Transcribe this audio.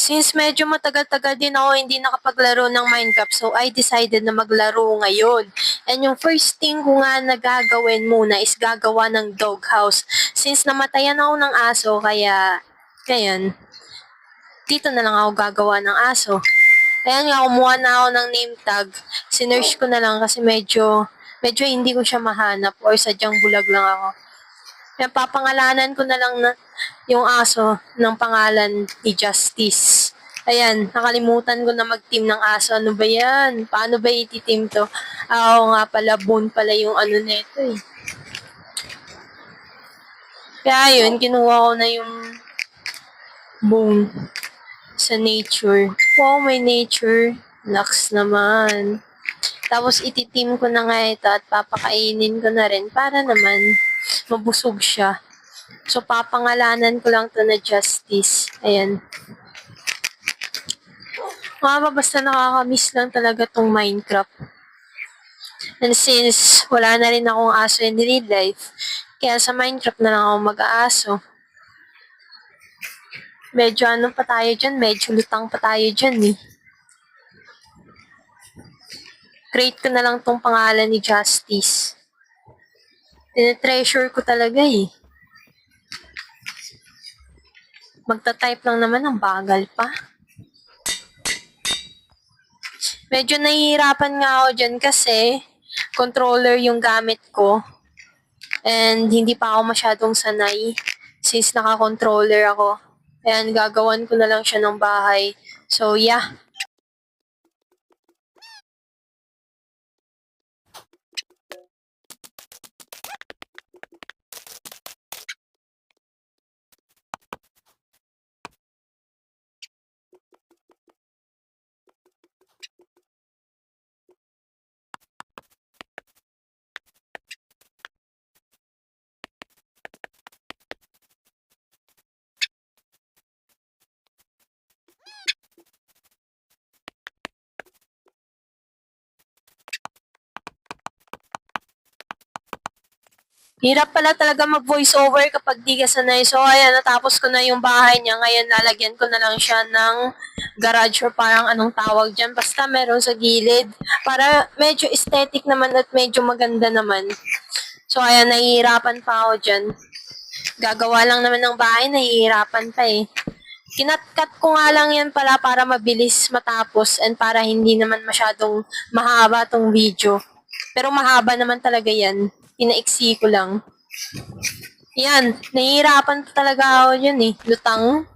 Since medyo matagal-tagal din ako hindi nakapaglaro ng Minecraft, so I decided na maglaro ngayon. And yung first thing ko nga na gagawin muna is gagawa ng doghouse. Since namatayan ako ng aso, kaya dito na lang ako gagawa ng aso. Kaya nga, kumuha na ako ng name tag. Sinerch ko na lang kasi medyo hindi ko siya mahanap or sadyang bulag lang ako. Kaya papangalanan ko na lang na yung aso ng pangalan ni Justice. Ayan, nakalimutan ko na mag-team ng aso. Ano ba yan? Paano ba iti-team to? Oo nga pala, Boon pala yung ano neto eh. Kaya yun, kinuha ko na yung Boon sa nature. Wow, may nature. Lux naman. Tapos iti-team ko na nga ito at papakainin ko na rin para naman mabusog siya. So, papangalanan ko lang to na Justice. Ayan. Basta nakakamiss lang talaga tong Minecraft. And since wala na rin akong aso in real life, kaya sa Minecraft na lang ako mag-aaso. Medyo ano pa tayo dyan, medyo lutang pa tayo dyan eh. Create ko na lang tong pangalan ni Justice. Tinetreasure ko talaga eh. Magta-type lang naman, ang bagal pa. Medyo nahihirapan nga ako dyan kasi controller yung gamit ko. And hindi pa ako masyadong sanay since naka-controller ako. Ayan, gagawan ko na lang siya ng bahay. So, yeah. Hirap pala talaga mag-voice over kapag di ka sanay. So, ayan, natapos ko na yung bahay niya. Ngayon, lalagyan ko na lang siya ng garage or parang anong tawag dyan. Basta meron sa gilid. Para medyo aesthetic naman at medyo maganda naman. So, ayan, nahihirapan pa ako dyan. Gagawa lang naman ng bahay, nahihirapan pa eh. Kinat-cut ko nga lang yan pala para mabilis matapos and para hindi naman masyadong mahaba tong video. Pero mahaba naman talaga yan. Inaiksi ko lang. Yan, nahihirapan pa talaga ako yun eh. Lutang.